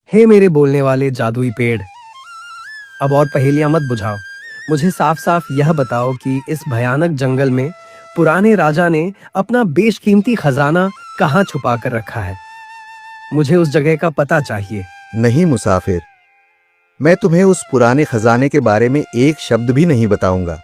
हे मेरे बोलने वाले जादुई पेड़, अब और पहेलियां मत बुझाओ। मुझे साफ साफ यह बताओ कि इस भयानक जंगल में पुराने राजा ने अपना बेशकीमती खजाना कहाँ छुपा कर रखा है। मुझे उस जगह का पता चाहिए। नहीं मुसाफिर, मैं तुम्हें उस पुराने खजाने के बारे में एक शब्द भी नहीं बताऊंगा।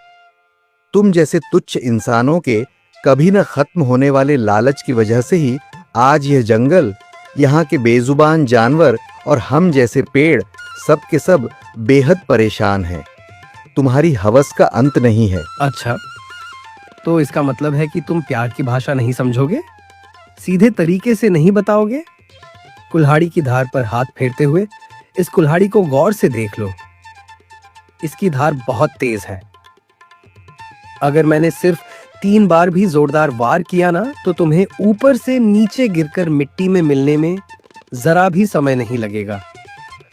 तुम जैसे तुच्छ इंसानों के कभी न खत्म होने वाले लालच की वजह से ही आज यह जंगल, यहाँ के बेजुबान जानवर और हम जैसे पेड़ सब के सब बेहद परेशान हैं। तुम्हारी हवस का अंत नहीं है। अच्छा, तो इसका मतलब है कि तुम प्यार की भाषा नहीं समझोगे, सीधे तरीके से नहीं बताओगे। कुल्हाड़ी की धार पर हाथ फेरते हुए इस कुल्हाड़ी को गौर से देख लो। इसकी धार बहुत तेज है। अगर मैंने सिर्फ 3 बार भी जोरदार वार किया ना, तो तुम्हें ऊपर से नीचे गिरकर मिट्टी में मिलने में जरा भी समय नहीं लगेगा।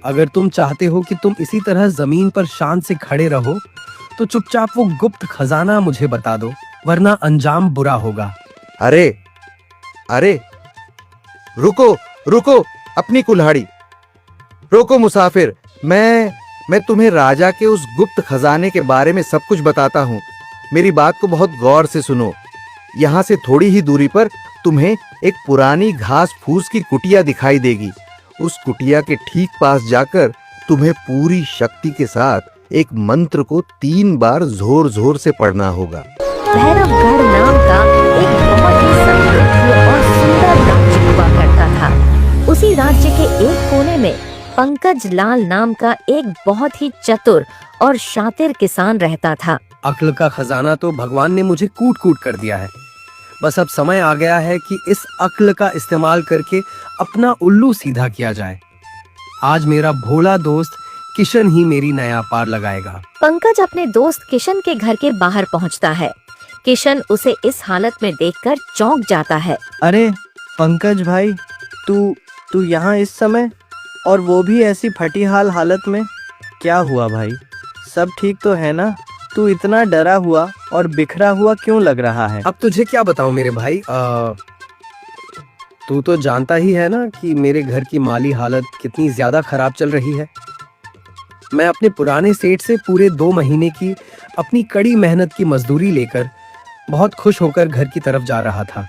अगर तुम चाहते हो कि तुम इसी तरह जमीन पर शान से खड़े रहो, तो चुपचाप वो गुप्त खजाना मुझे बता दो, वरना अंजाम बुरा होगा। अरे अरे, रुको रुको, अपनी कुल्हाड़ी रोको मुसाफिर। मैं तुम्हें राजा के उस गुप्त खजाने के बारे में सब कुछ बताता हूँ। मेरी बात को बहुत गौर से सुनो। यहाँ से थोड़ी ही दूरी पर तुम्हें एक पुरानी घास फूस की कुटिया दिखाई देगी। उस कुटिया के ठीक पास जाकर तुम्हें पूरी शक्ति के साथ एक मंत्र को 3 बार जोर जोर से पढ़ना होगा। भैरवगढ़ नाम का एक बहुत ही समृद्ध और सुंदर राज्य हुआ करता था। उसी राज्य के एक कोने में पंकज लाल नाम का एक बहुत ही चतुर और शातिर किसान रहता था। अक्ल का खजाना तो भगवान ने मुझे कूट कूट कर दिया है। बस अब समय आ गया है कि इस अक्ल का इस्तेमाल करके अपना उल्लू सीधा किया जाए। आज मेरा भोला दोस्त किशन ही मेरी नया पार लगाएगा। पंकज अपने दोस्त किशन के घर के बाहर पहुंचता है। किशन उसे इस हालत में देखकर चौंक जाता है। अरे पंकज भाई, तू यहाँ इस समय, और वो भी ऐसी फटीहाल हालत में? क्या हुआ भाई, सब ठीक तो है ना? तू इतना डरा हुआ और बिखरा हुआ क्यों लग रहा है? अब तुझे क्या बताऊं मेरे भाई, तू तो जानता ही है ना कि मेरे घर की माली हालत कितनी ज्यादा खराब चल रही है। मैं अपने पुराने सेठ से पूरे 2 महीने की अपनी कड़ी मेहनत की मजदूरी लेकर बहुत खुश होकर घर की तरफ जा रहा था।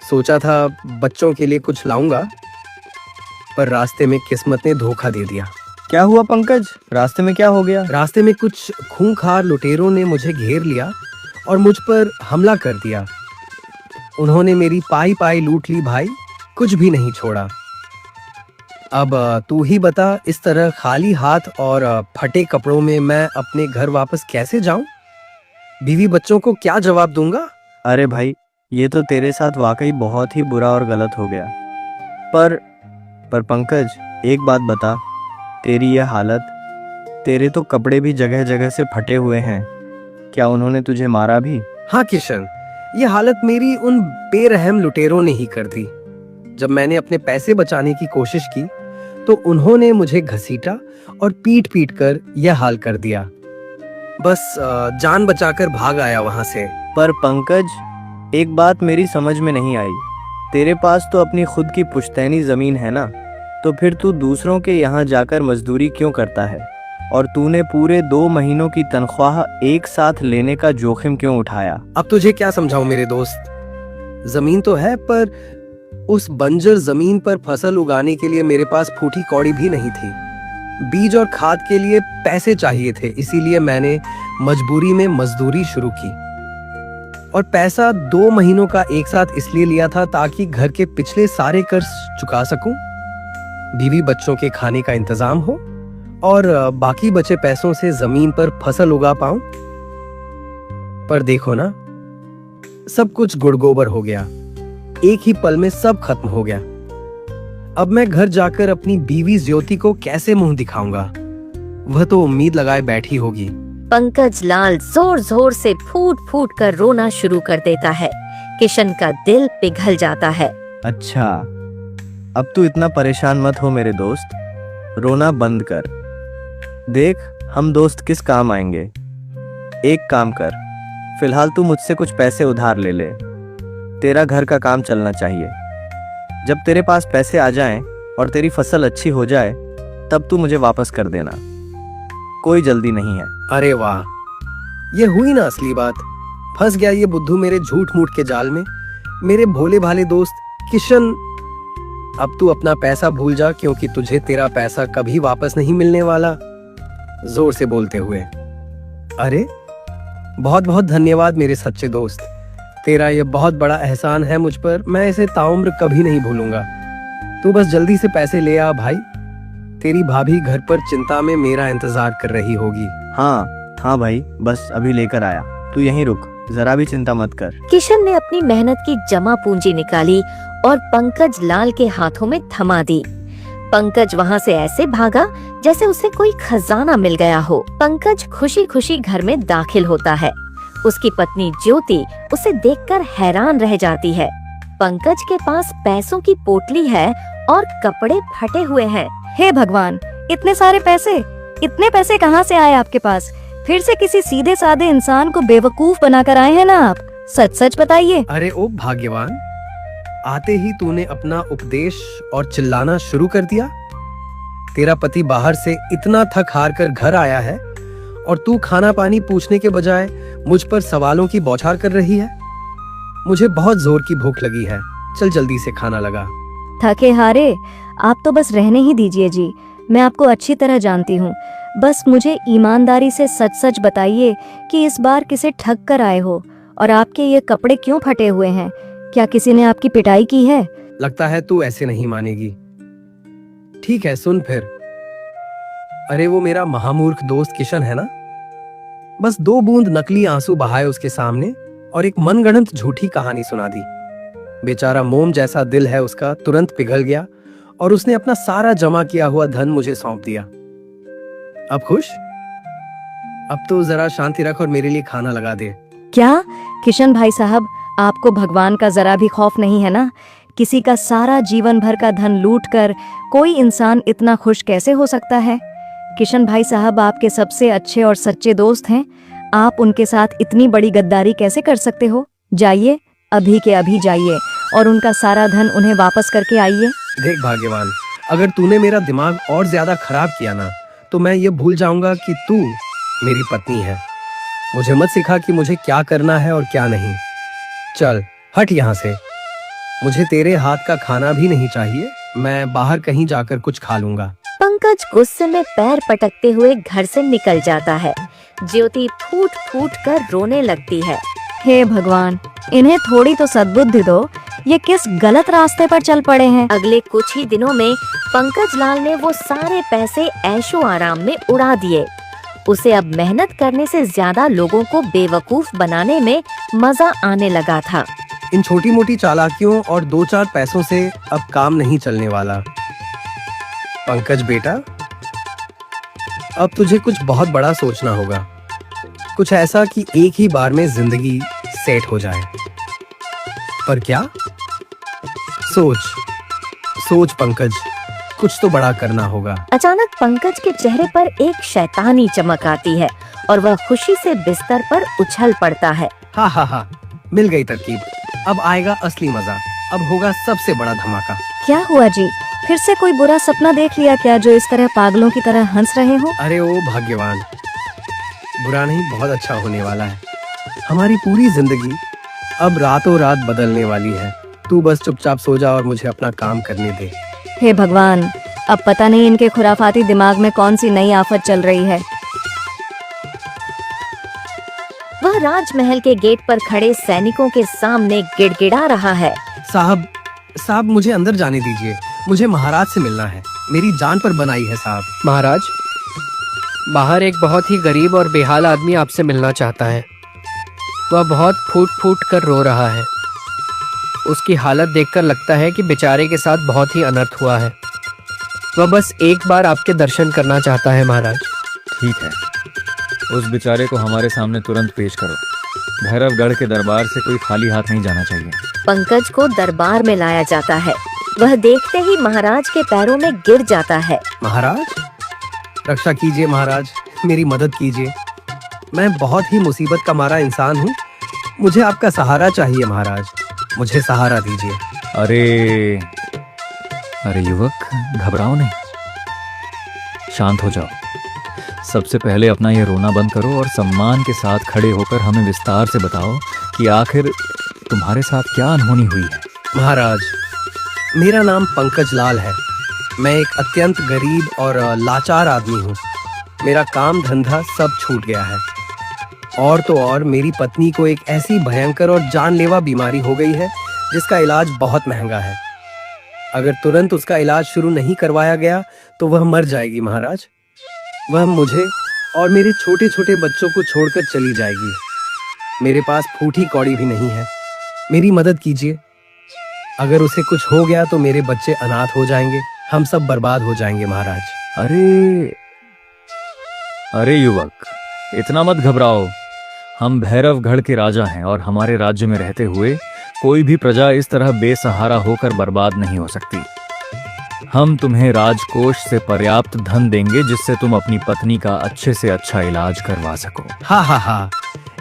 सोचा था बच्चों के लिए कुछ लाऊंगा, पर रास्ते में किस्मत ने धोखा दे दिया। क्या हुआ पंकज, रास्ते में क्या हो गया? रास्ते में कुछ खूंखार लुटेरों ने मुझे घेर लिया और मुझ पर हमला कर दिया। उन्होंने मेरी पाई पाई लूट ली भाई, कुछ भी नहीं छोड़ा। अब तू ही बता, इस तरह खाली हाथ और फटे कपड़ों में मैं अपने घर वापस कैसे जाऊं? बीवी बच्चों को क्या जवाब दूंगा? अरे भाई, ये तो तेरे साथ वाकई बहुत ही बुरा और गलत हो गया। पर पंकज, एक बात बता, तेरी यह हालत, तेरे तो कपड़े भी जगह जगह से फटे हुए हैं। क्या उन्होंने तुझे मारा भी? हाँ किशन, ये हालत मेरी उन बेरहम लुटेरों ने ही कर दी। जब मैंने अपने पैसे बचाने की कोशिश की तो उन्होंने मुझे घसीटा और पीट पीट कर यह हाल कर दिया। बस जान बचाकर भाग आया वहां से। पर पंकज, एक बात मेरी समझ में नहीं आई। तेरे पास तो अपनी खुद की पुश्तैनी जमीन है ना, तो फिर तू दूसरों के यहाँ जाकर मजदूरी क्यों करता है? और तूने पूरे 2 महीनों की तनख्वाह एक साथ लेने का जोखिम क्यों उठाया? अब तुझे क्या समझाऊं मेरे दोस्त, जमीन तो है, पर उस बंजर जमीन पर फसल उगाने के लिए मेरे पास फूटी कौड़ी भी नहीं थी। बीज और खाद के लिए पैसे चाहिए थे, इसीलिए मैंने मजबूरी में मजदूरी शुरू की। और पैसा 2 महीनों का एक साथ इसलिए लिया था ताकि घर के पिछले सारे कर्ज चुका सकूं, बीवी बच्चों के खाने का इंतजाम हो और बाकी बचे पैसों से जमीन पर फसल उगा पाऊं। पर देखो ना, सब कुछ गुड़गोबर हो गया। एक ही पल में सब खत्म हो गया। अब मैं घर जाकर अपनी बीवी ज्योति को कैसे मुंह दिखाऊंगा? वह तो उम्मीद लगाए बैठी होगी। पंकज लाल जोर जोर से फूट फूट कर रोना शुरू कर देता है। किशन का दिल पिघल जाता है। अच्छा, अब तू इतना परेशान मत हो मेरे दोस्त, रोना बंद कर। देख, हम दोस्त किस काम आएंगे। एक काम कर, फिलहाल तू मुझसे कुछ पैसे उधार ले। तेरा घर का काम चलना चाहिए। जब तेरे पास पैसे आ जाएं, और तेरी फसल अच्छी हो जाए तब तू मुझे वापस कर देना, कोई जल्दी नहीं है। अरे वाह, ये हुई ना असली बात। फंस गया ये बुद्धू मेरे झूठ मूठ के जाल में। मेरे भोले भाले दोस्त किशन, अब तू अपना पैसा भूल जा, क्योंकि तुझे तेरा पैसा कभी वापस नहीं मिलने वाला। जोर से बोलते हुए। अरे बहुत बहुत धन्यवाद मेरे सच्चे दोस्त, तेरा ये बहुत बड़ा एहसान है मुझ पर, मैं इसे ताउम्र कभी नहीं भूलूंगा। तू बस जल्दी से पैसे ले आ भाई, तेरी भाभी घर पर चिंता में मेरा इंतजार कर रही होगी। हाँ भाई, बस अभी लेकर आया, तू यहीं रुक, जरा भी चिंता मत कर। किशन ने अपनी मेहनत की जमा पूंजी निकाली और पंकज लाल के हाथों में थमा दी। पंकज वहाँ से ऐसे भागा जैसे उसे कोई खजाना मिल गया हो। पंकज खुशी खुशी घर में दाखिल होता है। उसकी पत्नी ज्योति उसे देखकर हैरान रह जाती है। पंकज के पास पैसों की पोटली है और कपड़े फटे हुए हैं। हे भगवान, इतने सारे पैसे, इतने पैसे कहाँ से आए आपके पास? फिर से किसी सीधे साधे इंसान को बेवकूफ बनाकर आए हैं ना आप? सच सच बताइए। अरे ओ भाग्यवान, आते ही तूने अपना उपदेश और चिल्लाना शुरू कर दिया। तेरा पति बाहर से इतना थक हार कर घर आया है और तू खाना पानी पूछने के बजाय मुझ पर सवालों की बौछार कर रही है। मुझे बहुत जोर की भूख लगी है, चल जल्दी से खाना लगा। थके हारे आप तो बस रहने ही दीजिए जी, मैं आपको अच्छी तरह जानती हूँ। बस मुझे ईमानदारी से सच सच बताइए कि इस बार किसे ठग कर आए हो और आपके ये कपड़े क्यों फटे हुए हैं? क्या किसी ने आपकी पिटाई की है? लगता है तू ऐसे नहीं मानेगी। ठीक है, सुन फिर। अरे वो मेरा महामूर्ख दोस्त किशन है ना, बस 2 बूंद नकली आंसू बहाए उसके सामने और एक मनगढ़ंत झूठी कहानी सुना दी। बेचारा मोम जैसा दिल है उसका, तुरंत पिघल गया और उसने अपना सारा जमा किया हुआ धन मुझे सौंप दिया। अब खुश? अब तो जरा शांति रख और मेरे लिए खाना लगा दे। क्या किशन भाई साहब, आपको भगवान का जरा भी खौफ नहीं है ना? किसी का सारा जीवन भर का धन लूट कर कोई इंसान इतना खुश कैसे हो सकता है? किशन भाई साहब आपके सबसे अच्छे और सच्चे दोस्त हैं, आप उनके साथ इतनी बड़ी गद्दारी कैसे कर सकते हो? जाइए, अभी के अभी जाइए और उनका सारा धन उन्हें वापस करके आइए। देख भाग्यवान, अगर तूने मेरा दिमाग और ज्यादा खराब किया ना, तो मैं ये भूल जाऊंगा कि तू मेरी पत्नी है। मुझे मत सिखा कि मुझे क्या करना है और क्या नहीं। चल हट यहाँ से, मुझे तेरे हाथ का खाना भी नहीं चाहिए, मैं बाहर कहीं जाकर कुछ खा लूंगा। पंकज गुस्से में पैर पटकते हुए घर से निकल जाता है। ज्योति फूट फूट कर रोने लगती है। हे भगवान, इन्हें थोड़ी तो सद्बुद्धि दो, ये किस गलत रास्ते पर चल पड़े हैं। अगले कुछ ही दिनों में पंकज लाल ने वो सारे पैसे ऐशो आराम में उड़ा दिए। उसे अब मेहनत करने से ज्यादा लोगों को बेवकूफ बनाने में मजा आने लगा था। इन छोटी मोटी चालाकियों और 2-4 पैसों से अब काम नहीं चलने वाला। पंकज बेटा, अब तुझे कुछ बहुत बड़ा सोचना होगा, कुछ ऐसा कि एक ही बार में जिंदगी सेट हो जाए। पर क्या? सोच सोच पंकज, कुछ तो बड़ा करना होगा। अचानक पंकज के चेहरे पर एक शैतानी चमक आती है और वह खुशी से बिस्तर पर उछल पड़ता है। हा हा हा, मिल गई तरकीब, अब आएगा असली मजा, अब होगा सबसे बड़ा धमाका। क्या हुआ जी, फिर से कोई बुरा सपना देख लिया क्या, जो इस तरह पागलों की तरह हंस रहे हो? अरे ओ भाग्यवान, बुरा नहीं, बहुत अच्छा होने वाला है। हमारी पूरी जिंदगी अब रातों रात बदलने वाली है। तू बस चुपचाप सो जा और मुझे अपना काम करने दे। हे भगवान, अब पता नहीं इनके खुराफाती दिमाग में कौन सी नई आफत चल रही है। वह राजमहल के गेट पर खड़े सैनिकों के सामने गिड़गिड़ा रहा है। साहब मुझे अंदर जाने दीजिए, मुझे महाराज से मिलना है, मेरी जान पर बनाई है साहब। महाराज, बाहर एक बहुत ही गरीब और बेहाल आदमी आपसे मिलना चाहता है। वह बहुत फूट फूट कर रो रहा है। उसकी हालत देखकर लगता है कि बेचारे के साथ बहुत ही अनर्थ हुआ है। वह बस एक बार आपके दर्शन करना चाहता है महाराज। ठीक है, उस बेचारे को हमारे सामने तुरंत पेश करो। भैरवगढ़ के दरबार से कोई खाली हाथ नहीं जाना चाहिए। पंकज को दरबार में लाया जाता है। वह देखते ही महाराज के पैरों में गिर जाता है। महाराज, रक्षा कीजिए महाराज, मेरी मदद कीजिए, मैं बहुत ही मुसीबत का मारा इंसान हूँ, मुझे आपका सहारा चाहिए महाराज, मुझे सहारा दीजिए। अरे अरे युवक, घबराओ नहीं, शांत हो जाओ। सबसे पहले अपना ये रोना बंद करो और सम्मान के साथ खड़े होकर हमें विस्तार से बताओ कि आखिर तुम्हारे साथ क्या अनहोनी हुई है। महाराज, मेरा नाम पंकज लाल है। मैं एक अत्यंत गरीब और लाचार आदमी हूँ। मेरा काम धंधा सब छूट गया है। और तो और मेरी पत्नी को एक ऐसी भयंकर और जानलेवा बीमारी हो गई है जिसका इलाज बहुत महंगा है। अगर तुरंत उसका इलाज शुरू नहीं करवाया गया तो वह मर जाएगी महाराज। वह मुझे और मेरे छोटे छोटे बच्चों को छोड़कर चली जाएगी। मेरे पास फूटी कौड़ी भी नहीं है। मेरी मदद कीजिए। अगर उसे कुछ हो गया तो मेरे बच्चे अनाथ हो जाएंगे, हम सब बर्बाद हो जाएंगे महाराज। अरे युवक, इतना मत घबराओ। हम भैरवगढ़ के राजा हैं और हमारे राज्य में रहते हुए कोई भी प्रजा इस तरह बेसहारा होकर बर्बाद नहीं हो सकती। हम तुम्हें राजकोष से पर्याप्त धन देंगे जिससे तुम अपनी पत्नी का अच्छे से अच्छा इलाज करवा सको। हा,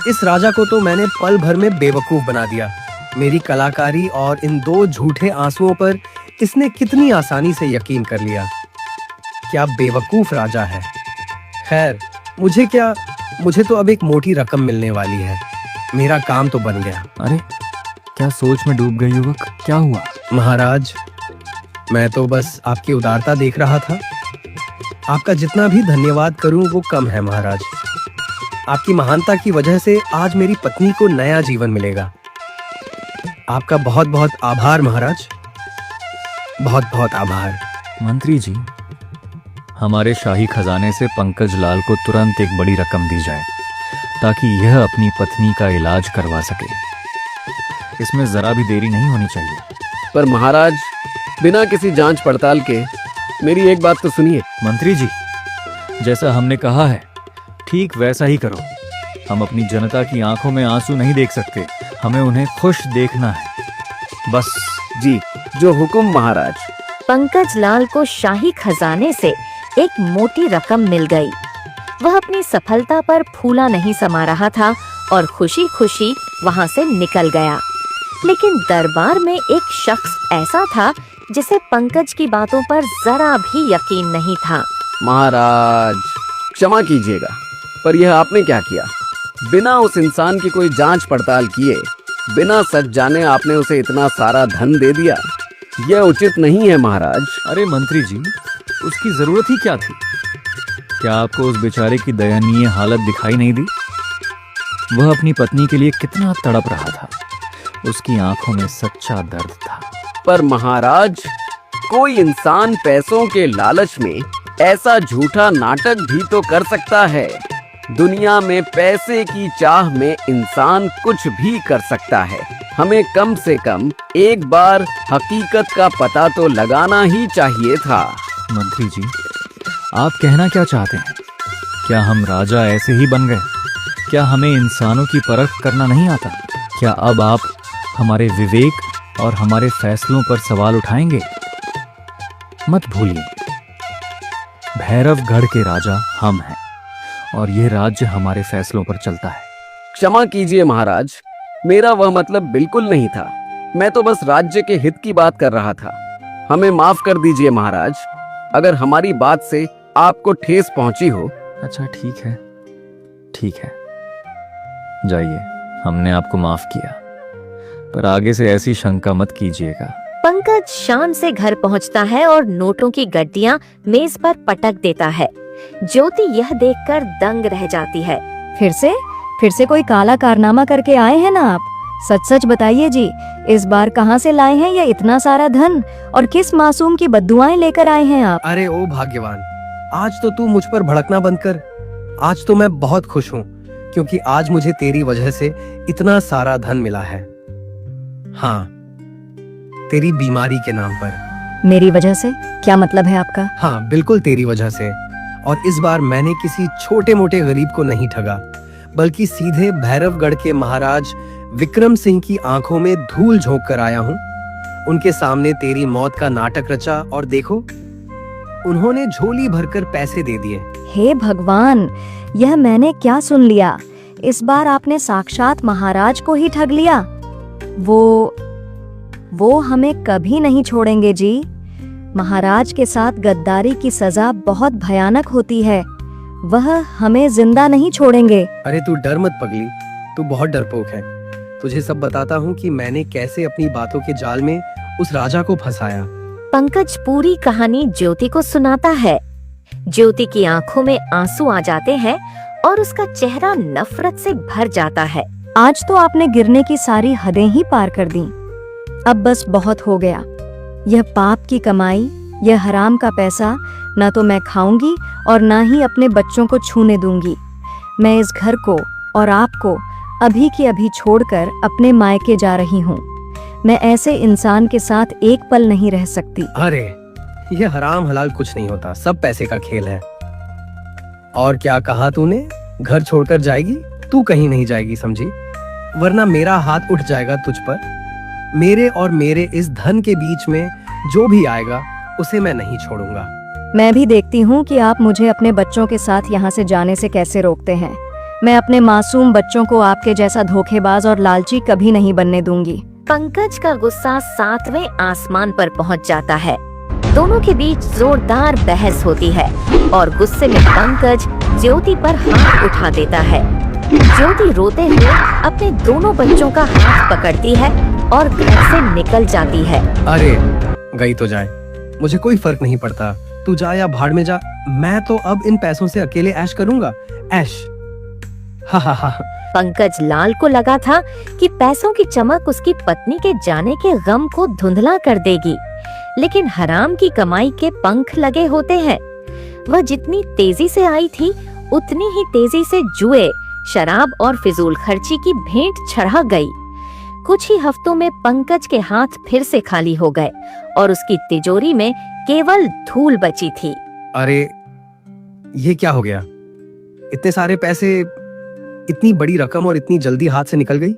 इस राजा को तो मैंने पल भर में बेवकूफ बना दिया। मेरी कलाकारी और इन 2 झूठे आंसुओं पर इसने कितनी आसानी से यकीन कर लिया। क्या बेवकूफ राजा है। खैर, मुझे तो अब एक मोटी रकम मिलने वाली है। मेरा काम तो बन गया। अरे, क्या सोच में डूब गए युवक? क्या हुआ? महाराज, मैं तो बस आपकी उदारता देख रहा था। आपका जितना भी धन्यवाद करूं वो कम है महाराज। आपकी महानता की वजह से आज मेरी पत्नी को नया जीवन मिलेगा। आपका बहुत बहुत आभार महाराज, बहुत बहुत आभार। मंत्री जी, हमारे शाही खजाने से पंकज लाल को तुरंत एक बड़ी रकम दी जाए ताकि यह अपनी पत्नी का इलाज करवा सके। इसमें जरा भी देरी नहीं होनी चाहिए। पर महाराज, बिना किसी जांच पड़ताल के मेरी एक बात तो सुनिए। मंत्री जी, जैसा हमने कहा है ठीक वैसा ही करो। हम अपनी जनता की आंखों में आंसू नहीं देख सकते, हमें उन्हें खुश देखना है बस। जी, जो हुक्म महाराज। पंकज लाल को शाही खजाने से एक मोटी रकम मिल गई। वह अपनी सफलता पर फूला नहीं समा रहा था और खुशी खुशी वहां से निकल गया। लेकिन दरबार में एक शख्स ऐसा था जिसे पंकज की बातों पर जरा भी यकीन नहीं था। महाराज, क्षमा कीजिएगा, पर यह आपने क्या किया? बिना उस इंसान की कोई जांच पड़ताल किए, बिना सच जाने आपने उसे इतना सारा धन दे दिया। यह उचित नहीं है महाराज। अरे मंत्री जी, उसकी जरूरत ही क्या थी? क्या आपको उस बेचारे की दयनीय हालत दिखाई नहीं दी? वह अपनी पत्नी के लिए कितना तड़प रहा था। उसकी आंखों में सच्चा दर्द था। पर महाराज, कोई इंसान पैसों के लालच में ऐसा झूठा नाटक भी तो कर सकता है। दुनिया में पैसे की चाह में इंसान कुछ भी कर सकता है। हमें कम से कम एक बार हकीकत का पता तो लगाना ही चाहिए था। मंत्री जी, आप कहना क्या चाहते हैं? क्या हम राजा ऐसे ही बन गए? क्या हमें इंसानों की परख करना नहीं आता? क्या अब आप हमारे विवेक और हमारे फैसलों पर सवाल उठाएंगे? मत भूलिए, भैरवगढ़ के राजा हम हैं और यह राज्य हमारे फैसलों पर चलता है। क्षमा कीजिए महाराज, मेरा वह मतलब बिल्कुल नहीं था। मैं तो बस राज्य के हित की बात कर रहा था। हमें माफ कर दीजिए महाराज, अगर हमारी बात से आपको ठेस पहुंची हो। अच्छा, ठीक है, जाइए, हमने आपको माफ किया, पर आगे से ऐसी शंका मत कीजिएगा। पंकज शान से घर पहुंचता है और नोटों की गड्डियां मेज पर पटक देता है। ज्योति यह देखकर दंग रह जाती है। फिर से कोई काला कारनामा करके आए हैं ना आप? सच सच बताइए जी, इस बार कहाँ से लाए हैं ये इतना सारा धन और किस मासूम की बद्दुआएं लेकर आए हैं आप? अरे ओ भाग्यवान, आज तो तू मुझ पर भड़कना बंद कर। आज तो मैं बहुत खुश हूँ क्योंकि आज मुझे तेरी वजह से इतना सारा धन मिला है। हाँ, तेरी बीमारी के नाम पर। मेरी वजह से? क्या मतलब है आपका? हाँ, बिल्कुल तेरी वजह से। और इस बार मैंने किसी छोटे मोटे गरीब को नहीं ठगा, बल्कि सीधे भैरवगढ़ के महाराज विक्रम सिंह की आंखों में धूल झोंक कर आया हूँ। उनके सामने तेरी मौत का नाटक रचा और देखो, उन्होंने झोली भरकर पैसे दे दिए। हे भगवान, यह मैंने क्या सुन लिया? इस बार आपने साक्षात महाराज को ही ठग लिया। वो हमें कभी नहीं छोड़ेंगे जी। महाराज के साथ गद्दारी की सजा बहुत भयानक होती है। वह हमें जिंदा नहीं छोड़ेंगे। अरे तू डर मत पगली, तू बहुत डरपोक है। तुझे सब बताता हूँ कि मैंने कैसे अपनी बातों के जाल में उस राजा को फंसाया। पंकज पूरी कहानी ज्योति को सुनाता है। ज्योति की आंखों में आंसू आ जाते हैं और उसका चेहरा नफरत से भर जाता है। आज तो आपने गिरने की सारी हदें ही पार कर दी। अब बस बहुत हो गया। यह पाप की कमाई, यह हराम का पैसा न तो मैं खाऊंगी और न ही अपने बच्चों को छूने दूंगी। मैं इस घर को और आपको अभी की अभी छोड़कर अपने मायके जा रही हूँ। मैं ऐसे इंसान के साथ एक पल नहीं रह सकती। अरे ये हराम हलाल कुछ नहीं होता, सब पैसे का खेल है। और क्या कहा तूने? घर छोड़कर जाएगी? तू कहीं नहीं जाएगी समझी, वरना मेरा हाथ उठ जाएगा तुझ पर। मेरे और मेरे इस धन के बीच में जो भी आएगा उसे मैं नहीं छोड़ूंगा। मैं भी देखती हूँ कि आप मुझे अपने बच्चों के साथ यहाँ से जाने से कैसे रोकते हैं। मैं अपने मासूम बच्चों को आपके जैसा धोखेबाज और लालची कभी नहीं बनने दूंगी। पंकज का गुस्सा 7वें आसमान पर पहुंच जाता है। दोनों के बीच जोरदार बहस होती है और गुस्से में पंकज ज्योति पर हाथ उठा देता है। ज्योति रोते हुए अपने दोनों बच्चों का हाथ पकड़ती है और घर से निकल जाती है। अरे गई तो जाए, मुझे कोई फर्क नहीं पड़ता। तू जा या भाड़ में जा, मैं तो अब इन पैसों से अकेले ऐश करूंगा। ऐश। हा हा हा। पंकज लाल को लगा था कि पैसों की चमक उसकी पत्नी के जाने के गम को धुंधला कर देगी, लेकिन हराम की कमाई के पंख लगे होते हैं। वह जितनी तेजी से आई थी उतनी ही तेजी से जुए, शराब और फिजूल खर्ची की भेंट चढ़ा गई। कुछ ही हफ्तों में पंकज के हाथ फिर से खाली हो गए और उसकी तिजोरी में केवल धूल बची थी। अरे ये क्या हो गया? इतने सारे पैसे, इतनी बड़ी रकम और इतनी जल्दी हाथ से निकल गई।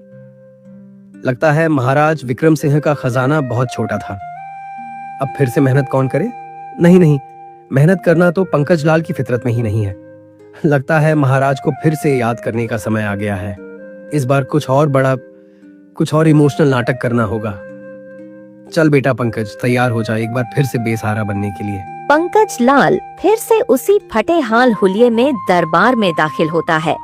लगता है महाराज विक्रम सिंह का खजाना बहुत छोटा था। अब फिर से मेहनत कौन करे? नहीं नहीं, मेहनत करना तो पंकज लाल की फितरत में ही नहीं है। लगता है महाराज को फिर से याद करने का समय आ गया है। इस बार कुछ और बड़ा, कुछ और इमोशनल नाटक करना होगा। चल बेटा पंकज, तैयार हो जा एक बार फिर से बेसहारा बनने के लिए। पंकज लाल फिर से उसी फटे हाल हुलिये में दरबार में दाखिल होता है।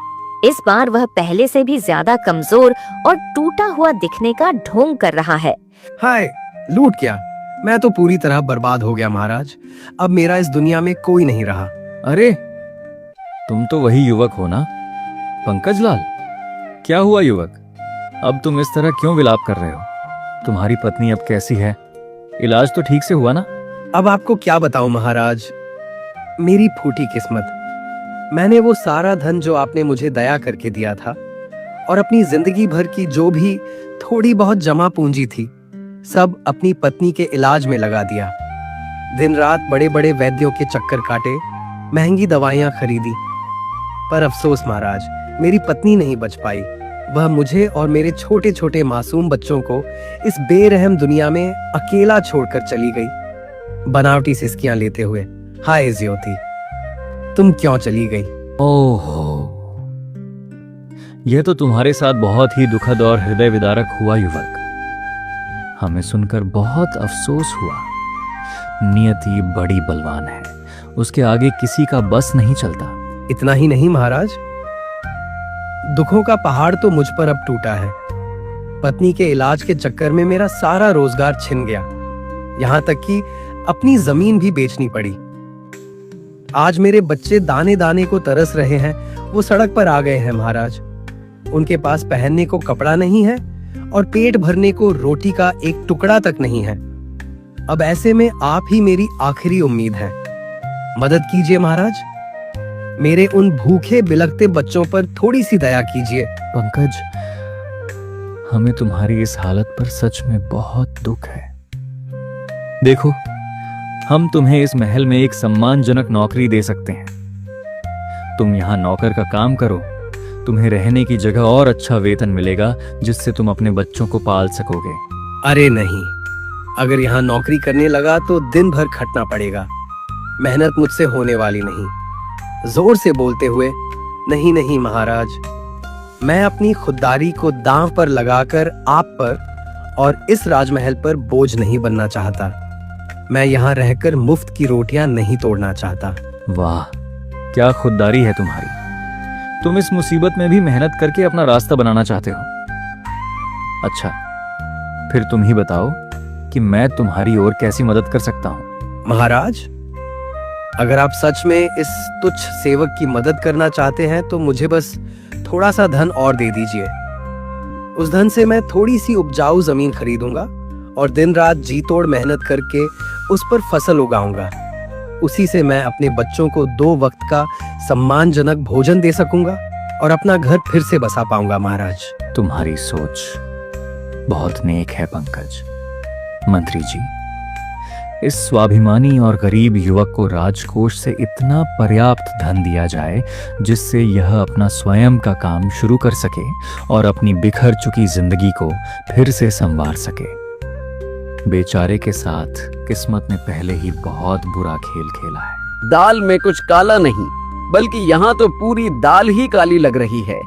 इस बार वह पहले से भी ज्यादा कमजोर और टूटा हुआ दिखने का ढोंग कर रहा है। हाय, लूट क्या? मैं तो पूरी तरह बर्बाद हो गया महाराज। अब मेरा इस दुनिया में कोई नहीं रहा। अरे तुम तो वही युवक हो ना, पंकज लाल? क्या हुआ युवक, अब तुम इस तरह क्यों विलाप कर रहे हो? तुम्हारी पत्नी अब कैसी है? इलाज तो ठीक से हुआ ना? अब आपको क्या बताऊं महाराज, मेरी फूटी किस्मत। मैंने वो सारा धन जो आपने मुझे दया करके दिया था और अपनी जिंदगी भर की जो भी थोड़ी बहुत जमा पूंजी थी, सब अपनी पत्नी के इलाज में लगा दिया। दिन रात बड़े बड़े वैद्यों के चक्कर काटे, महंगी दवाइयां खरीदी, पर अफसोस महाराज, मेरी पत्नी नहीं बच पाई। वह मुझे और मेरे छोटे छोटे मासूम बच्चों को इस बेरहम दुनिया में अकेला छोड़कर चली गई, बनावटी सिसकियां लेते हुए। हाय ज्योति, तुम क्यों चली गई? ओहो, यह तो तुम्हारे साथ बहुत ही दुखद और हृदय विदारक हुआ युवक। हमें सुनकर बहुत अफसोस हुआ। नियति बड़ी बलवान है, उसके आगे किसी का बस नहीं चलता। इतना ही नहीं महाराज, दुखों का पहाड़ तो मुझ पर अब टूटा है। पत्नी के इलाज के चक्कर में मेरा सारा रोजगार छिन गया, यहाँ तक कि अपनी जमीन भी बेचनी पड़ी। आज मेरे बच्चे दाने दाने को तरस रहे हैं, वो सड़क पर आ गए हैं महाराज। उनके पास पहनने को कपड़ा नहीं है और पेट भरने को रोटी का एक टुकड़ा तक नहीं है। अब ऐसे में आप ही मेरी आखिरी उम्मीद है। मदद कीजिए महाराज, मेरे उन भूखे बिलखते बच्चों पर थोड़ी सी दया कीजिए। पंकज, हमें तुम्हारी इस हालत पर सच में बहुत दुख है। देखो, हम तुम्हें इस महल में एक सम्मानजनक नौकरी दे सकते हैं। तुम यहाँ नौकर का काम करो, तुम्हें रहने की जगह और अच्छा वेतन मिलेगा, जिससे तुम अपने बच्चों को पाल सकोगे। अरे नहीं, अगर यहाँ नौकरी करने लगा तो दिन भर खटना पड़ेगा। मेहनत मुझसे होने वाली नहीं। जोर से बोलते हुए, नहीं नहीं महाराज, मैं अपनी खुददारी को दांव पर लगाकर आप पर और इस राजमहल पर बोझ नहीं बनना चाहता। मैं यहाँ रहकर मुफ्त की रोटियां नहीं तोड़ना चाहता। वाह, क्या खुददारी है तुम्हारी। तुम इस मुसीबत में भी मेहनत करके अपना रास्ता बनाना चाहते हो। अच्छा, फिर तुम ही बताओ कि मैं तुम्हारी और कैसी मदद कर सकता हूँ। महाराज, अगर आप सच में इस तुच्छ सेवक की मदद करना चाहते हैं तो मुझे बस थोड़ा सा धन और दे दीजिए। उस धन से मैं थोड़ी सी उपजाऊ जमीन खरीदूंगा और दिन रात जी तोड़ मेहनत करके उस पर फसल उगाऊंगा। उसी से मैं अपने बच्चों को 2 वक्त का सम्मानजनक भोजन दे सकूंगा और अपना घर फिर से बसा पाऊंगा। महाराज, तुम्हारी सोच बहुत नेक है पंकज। मंत्री जी, इस स्वाभिमानी और गरीब युवक को राजकोष से इतना पर्याप्त धन दिया जाए जिससे यह अपना स्वयं का काम शुरू कर सके और अपनी बिखर चुकी जिंदगी को फिर से संवार सके। बेचारे के साथ किस्मत ने पहले ही बहुत बुरा खेल खेला है। दाल में कुछ काला नहीं, बल्कि यहाँ तो पूरी दाल ही काली लग रही है।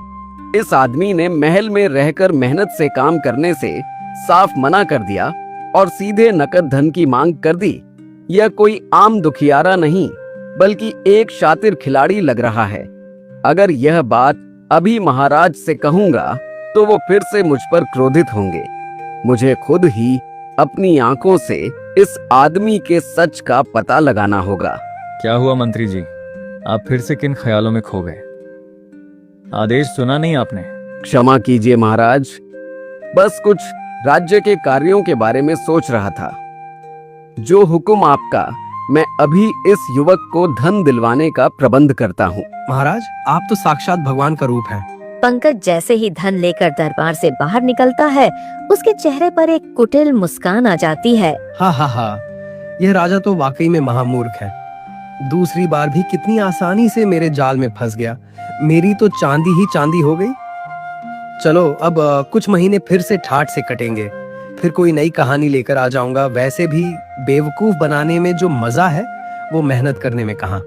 इस आदमी ने महल में रहकर मेहनत से काम करने से साफ मना कर दिया और सीधे नकद धन की मांग कर दी। यह कोई आम दुखियारा नहीं, बल्कि एक शातिर खिलाड़ी लग रहा है। अगर यह बात अभी महाराज से कहूंगा तो वो फिर से मुझ पर क्रोधित होंगे। मुझे खुद ही अपनी आंखों से इस आदमी के सच का पता लगाना होगा। क्या हुआ मंत्री जी, आप फिर से किन ख्यालों में खो गए? आदेश सुना नहीं आपने? क्षमा कीजिए महाराज, बस कुछ राज्य के कार्यों के बारे में सोच रहा था। जो हुक्म आपका, मैं अभी इस युवक को धन दिलवाने का प्रबंध करता हूँ। महाराज, आप तो साक्षात भगवान का रूप हैं। पंकज जैसे ही धन लेकर दरबार से बाहर निकलता है, उसके चेहरे पर एक कुटिल मुस्कान आ जाती है। हा हा हा, यह राजा तो वाकई में महामूर्ख है। दूसरी बार भी कितनी आसानी से मेरे जाल में फंस गया। मेरी तो चांदी ही चांदी हो गई। चलो अब कुछ महीने फिर से ठाठ से कटेंगे, फिर कोई नई कहानी लेकर आ जाऊंगा। वैसे भी बेवकूफ बनाने में जो मजा है वो मेहनत करने में कहाँ।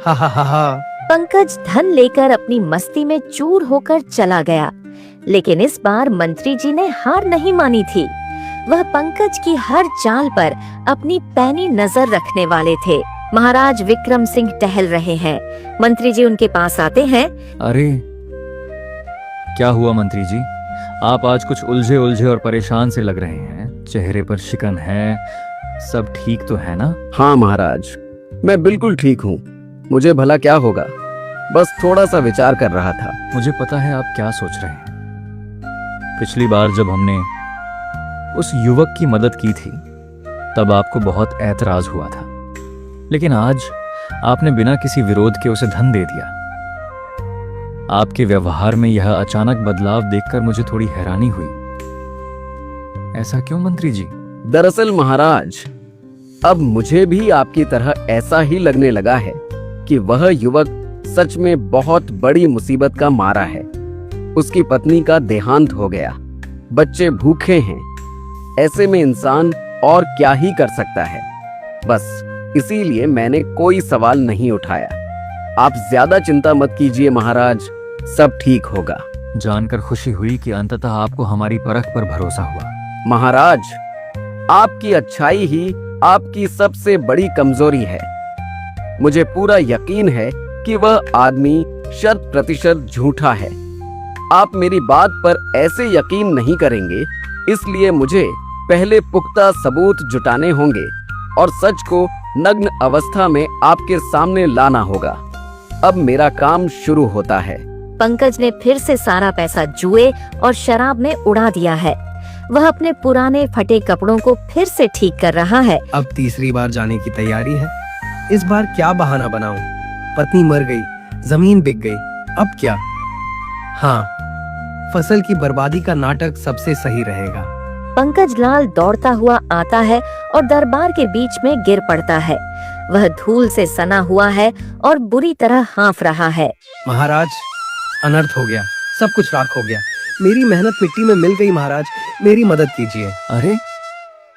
हा हा हा हा। पंकज धन लेकर अपनी मस्ती में चूर होकर चला गया, लेकिन इस बार मंत्री जी ने हार नहीं मानी थी। वह पंकज की हर चाल पर अपनी पैनी नजर रखने वाले थे। महाराज विक्रम सिंह टहल रहे हैं। मंत्री जी उनके पास आते हैं। अरे क्या हुआ मंत्री जी, आप आज कुछ उलझे उलझे और परेशान से लग रहे हैं। चेहरे पर शिकन है, सब ठीक तो है ना? हाँ महाराज, मैं बिल्कुल ठीक हूँ। मुझे भला क्या होगा, बस थोड़ा सा विचार कर रहा था। मुझे पता है आप क्या सोच रहे हैं। पिछली बार जब हमने उस युवक की मदद की थी तब आपको बहुत ऐतराज हुआ था, लेकिन आज आपने बिना किसी विरोध के उसे धन दे दिया। आपके व्यवहार में यह अचानक बदलाव देखकर मुझे थोड़ी हैरानी हुई। ऐसा क्यों मंत्री जी? दरअसल महाराज, अब मुझे भी आपकी तरह ऐसा ही लगने लगा है कि वह युवक सच में बहुत बड़ी मुसीबत का मारा है। उसकी पत्नी का देहांत हो गया, बच्चे भूखे हैं। ऐसे में इंसान और क्या ही कर सकता है। बस इसीलिए मैंने कोई सवाल नहीं उठाया। आप ज्यादा चिंता मत कीजिए महाराज, सब ठीक होगा। जानकर खुशी हुई कि अंततः आपको हमारी परख पर भरोसा हुआ। महाराज, आपकी अच्छाई ही आपकी सबसे बड़ी कमजोरी है। मुझे पूरा यकीन है कि वह आदमी 100% झूठा है। आप मेरी बात पर ऐसे यकीन नहीं करेंगे, इसलिए मुझे पहले पुख्ता सबूत जुटाने होंगे और सच को नग्न अवस्था में आपके सामने लाना होगा। अब मेरा काम शुरू होता है। पंकज ने फिर से सारा पैसा जुए और शराब में उड़ा दिया है। वह अपने पुराने फटे कपड़ों को फिर से ठीक कर रहा है। अब तीसरी बार जाने की तैयारी है। इस बार क्या बहाना बनाऊं? पत्नी मर गई, जमीन बिक गई, अब क्या? हाँ, फसल की बर्बादी का नाटक सबसे सही रहेगा। पंकज लाल दौड़ता हुआ आता है और दरबार के बीच में गिर पड़ता है। वह धूल से सना हुआ है और बुरी तरह हाँफ रहा है। महाराज, अनर्थ हो गया, सब कुछ राख हो गया। मेरी मेहनत मिट्टी में मिल गई। महाराज, मेरी मदद कीजिए। अरे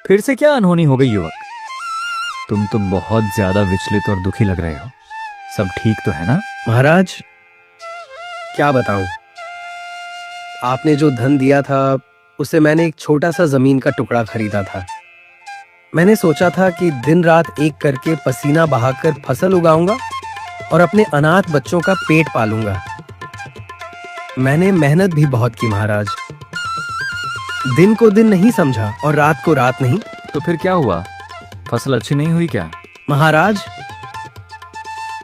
फिर से क्या अनहोनी हो गई युवक? तुम तो बहुत ज्यादा विचलित और दुखी लग रहे हो। सब ठीक तो है ना? महाराज, क्या बताऊं? आपने जो धन दिया था उससे मैंने एक छोटा सा जमीन का टुकड़ा खरीदा था। मैंने सोचा था कि दिन रात एक करके पसीना बहाकर फसल उगाऊंगा और अपने अनाथ बच्चों का पेट पालूंगा। मैंने मेहनत भी बहुत की महाराज, दिन को दिन नहीं समझा और रात को रात नहीं। तो फिर क्या हुआ? फसल अच्छी नहीं हुई क्या? महाराज,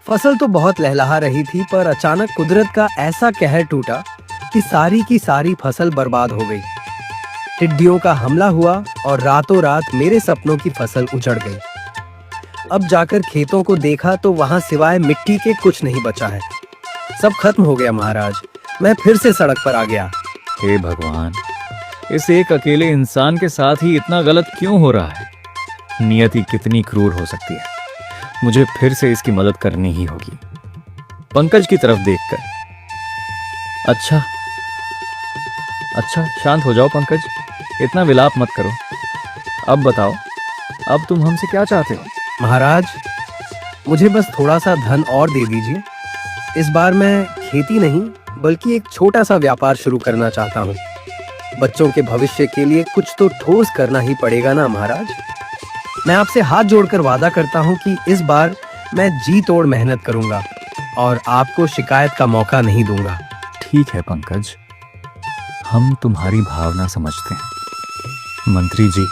फसल तो बहुत लहलहा रही थी, पर अचानक कुदरत का ऐसा कहर टूटा कि सारी की सारी फसल बर्बाद हो गई। टिड्डियों का हमला हुआ और रातों रात मेरे सपनों की फसल उजड़ गई। अब जाकर खेतों को देखा तो वहां सिवाय मिट्टी के कुछ नहीं बचा है। सब खत्म हो गया महाराज। मैं फिर से सड़क पर आ गया। हे भगवान, इस एक अकेले इंसान के साथ ही इतना गलत क्यों हो रहा है? नियति कितनी क्रूर हो सकती है। मुझे फिर से इसकी मदद करनी ही होगी, पंकज की तरफ देखकर। अच्छा, शांत हो जाओ पंकज, इतना विलाप मत करो। अब बताओ, अब तुम हमसे क्या चाहते हो? महाराज, मुझे बस थोड़ा सा धन और दे दीजिए। इस बार मैं खेती नहीं बल्कि एक छोटा सा व्यापार शुरू करना चाहता हूँ। बच्चों के भविष्य के लिए कुछ तो ठोस करना ही पड़ेगा ना महाराज। मैं आपसे हाथ जोड़कर वादा करता हूँ कि इस बार मैं जी तोड़ मेहनत करूंगा और आपको शिकायत का मौका नहीं दूंगा। ठीक है पंकज, हम तुम्हारी भावना समझते हैं। मंत्री जी,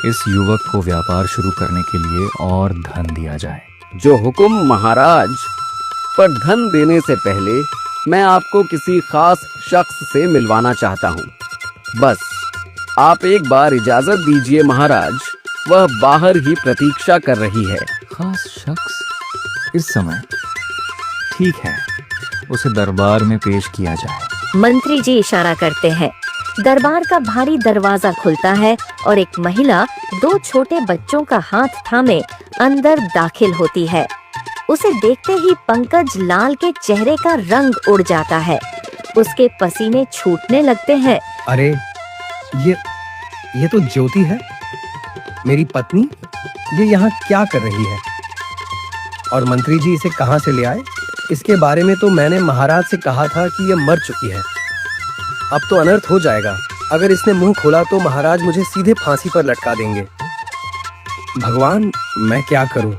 इस युवक को व्यापार शुरू करने के लिए और धन दिया जाए। जो हुक्म महाराज। पर धन देने से पहले मैं आपको किसी खास शख्स से मिलवाना चाहता हूँ। बस आप एक बार इजाजत दीजिए महाराज, वह बाहर ही प्रतीक्षा कर रही है। खास शख्स इस समय? ठीक है, उसे दरबार में पेश किया जाए। मंत्री जी इशारा करते हैं। दरबार का भारी दरवाजा खुलता है और एक महिला 2 छोटे बच्चों का हाथ थामे अंदर दाखिल होती है। उसे देखते ही पंकज लाल के चेहरे का रंग उड़ जाता है। उसके पसीने छूटने लगते हैं। अरे ये तो ज्योति है, मेरी पत्नी। ये यहाँ क्या कर रही है? और मंत्री जी इसे कहाँ से ले आए? इसके बारे में तो मैंने महाराज से कहा था कि यह मर चुकी है। अब तो अनर्थ हो जाएगा। अगर इसने मुंह खोला तो महाराज मुझे सीधे फांसी पर लटका देंगे। भगवान, मैं क्या करूं?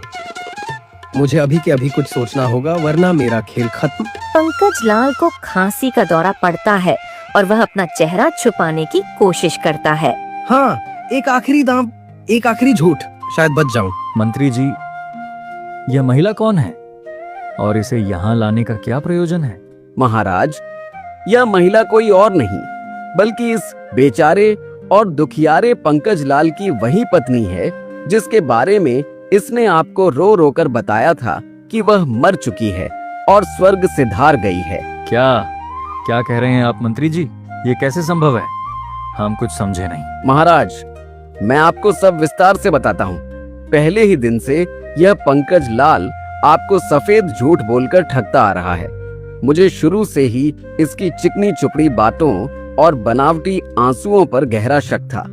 मुझे अभी के अभी कुछ सोचना होगा, वरना मेरा खेल खत्म। पंकज लाल को खांसी का दौरा पड़ता है और वह अपना चेहरा छुपाने की कोशिश करता है। हाँ, एक आखिरी दांव, एक आखिरी झूठ, शायद बच जाऊं। मंत्री जी, यह महिला कौन है और इसे यहाँ लाने का क्या प्रयोजन है? महाराज, यह महिला कोई और नहीं बल्कि इस बेचारे और दुखियारे पंकज लाल की वही पत्नी है जिसके बारे में इसने आपको रो रो कर बताया था कि वह मर चुकी है और स्वर्ग से धार गई है। क्या कह रहे हैं आप मंत्री जी? ये कैसे संभव है? हम कुछ समझे नहीं। महाराज, मैं आपको सब विस्तार से बताता हूँ। पहले ही दिन से यह पंकज लाल आपको सफेद झूठ बोलकर ठगता आ रहा है। मुझे शुरू से ही इसकी चिकनी चुपड़ी बातों और बनावटी आंसुओं पर गहरा शक था,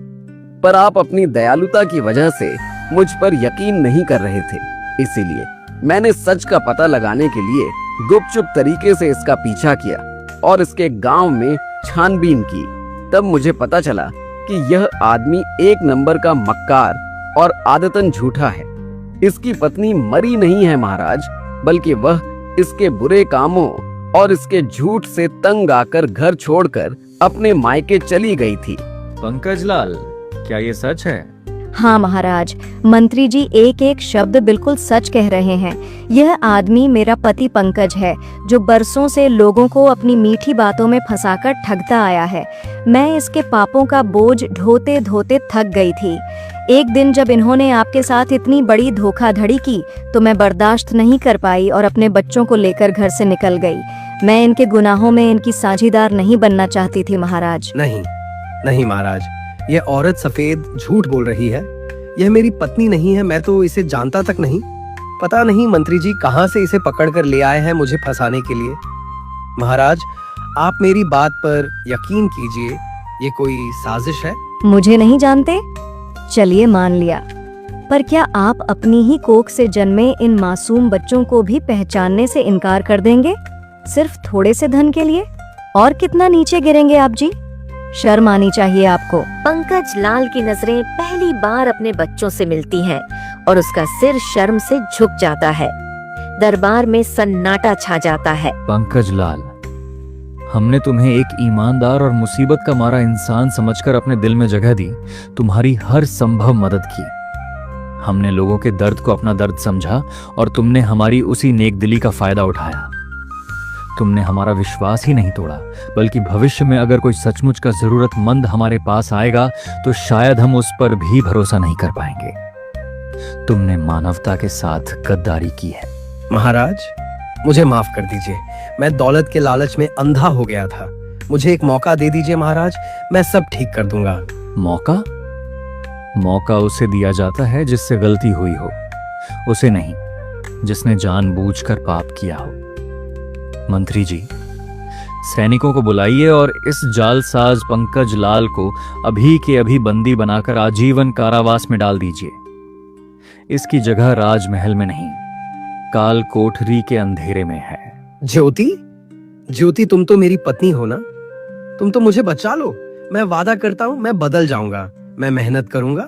पर आप अपनी दयालुता की वजह से मुझ पर यकीन नहीं कर रहे थे। इसीलिए मैंने सच का पता लगाने के लिए गुपचुप तरीके से इसका पीछा किया और इसके गांव में छानबीन की। तब मुझे पता चला कि यह आदमी एक नंबर का मक्कार और आदतन झूठा है। इसकी पत्नी मरी नहीं है महाराज, बल्कि वह इसके बुरे कामों और इसके झूठ से तंग आकर घर छोड़कर अपने मायके चली गई थी। पंकज लाल, क्या ये सच है? हाँ महाराज, मंत्री जी एक एक शब्द बिल्कुल सच कह रहे हैं। यह आदमी मेरा पति पंकज है, जो बरसों से लोगों को अपनी मीठी बातों में फंसाकर ठगता आया है। मैं इसके पापों का बोझ ढोते ढोते थक गई थी। एक दिन जब इन्होंने आपके साथ इतनी बड़ी धोखाधड़ी की तो मैं बर्दाश्त नहीं कर पाई और अपने बच्चों को लेकर घर से निकल गई। मैं इनके गुनाहों में इनकी साझीदार नहीं बनना चाहती थी महाराज। नहीं महाराज, यह औरत सफेद झूठ बोल रही है। यह मेरी पत्नी नहीं है, मैं तो इसे जानता तक नहीं। पता नहीं मंत्री जी कहां से इसे पकड़कर ले आए हैं मुझे फंसाने के लिए। महाराज, आप मेरी बात पर यकीन कीजिए, ये कोई साजिश है। मुझे नहीं जानते? चलिए मान लिया, पर क्या आप अपनी ही कोख से जन्मे इन मासूम बच्चों को भी पहचानने से इनकार कर देंगे, सिर्फ थोड़े से धन के लिए? और कितना नीचे गिरेंगे आप जी? शर्म आनी चाहिए आपको। पंकज लाल की नजरें पहली बार अपने बच्चों से मिलती हैं और उसका सिर शर्म से झुक जाता है। दरबार में सन्नाटा छा जाता है। पंकज लाल, हमने तुम्हें एक ईमानदार और मुसीबत का मारा इंसान समझकर अपने दिल में जगह दी, तुम्हारी हर संभव मदद की। हमने लोगों के दर्द को अपना दर्द समझा और तुमने हमारी उसी नेकदिली का फायदा उठाया। तुमने हमारा विश्वास ही नहीं तोड़ा, बल्कि भविष्य में अगर कोई सचमुच का जरूरतमंद हमारे पास आएगा तो शायद हम उस पर भी भरोसा नहीं कर पाएंगे। तुमने मानवता के साथ गद्दारी की है। महाराज, मुझे माफ कर दीजिए, मैं दौलत के लालच में अंधा हो गया था। मुझे एक मौका दे दीजिए महाराज, मैं सब ठीक कर दूंगा। मौका? मौका उसे दिया जाता है जिससे गलती हुई हो, उसे नहीं जिसने जानबूझकर पाप किया हो। मंत्री जी, सैनिकों को बुलाइए और इस जालसाज पंकज लाल को अभी के अभी बंदी बनाकर आजीवन कारावास में डाल दीजिए। इसकी जगह राजमहल में नहीं, काल कोठरी के अंधेरे में है। ज्योति, ज्योति, तुम तो मेरी पत्नी हो ना, तुम तो मुझे बचा लो। मैं वादा करता हूँ मैं बदल जाऊंगा, मैं मेहनत करूंगा।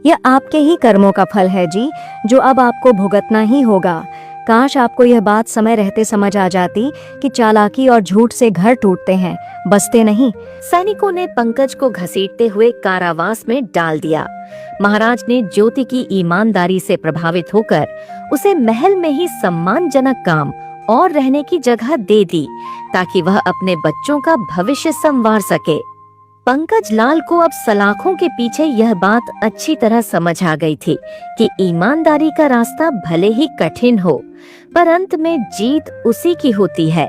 यह आपके ही कर्मों का फल है जी, जो अब आपको भुगतना ही होगा। काश आपको यह बात समय रहते समझ आ जाती कि चालाकी और झूठ से घर टूटते हैं, बसते नहीं। सैनिकों ने पंकज को घसीटते हुए कारावास में डाल दिया। महाराज ने ज्योति की ईमानदारी से प्रभावित होकर उसे महल में ही सम्मानजनक काम और रहने की जगह दे दी, ताकि वह अपने बच्चों का भविष्य संवार सके। पंकज लाल को अब सलाखों के पीछे यह बात अच्छी तरह समझ आ गई थी कि ईमानदारी का रास्ता भले ही कठिन हो, पर अंत में जीत उसी की होती है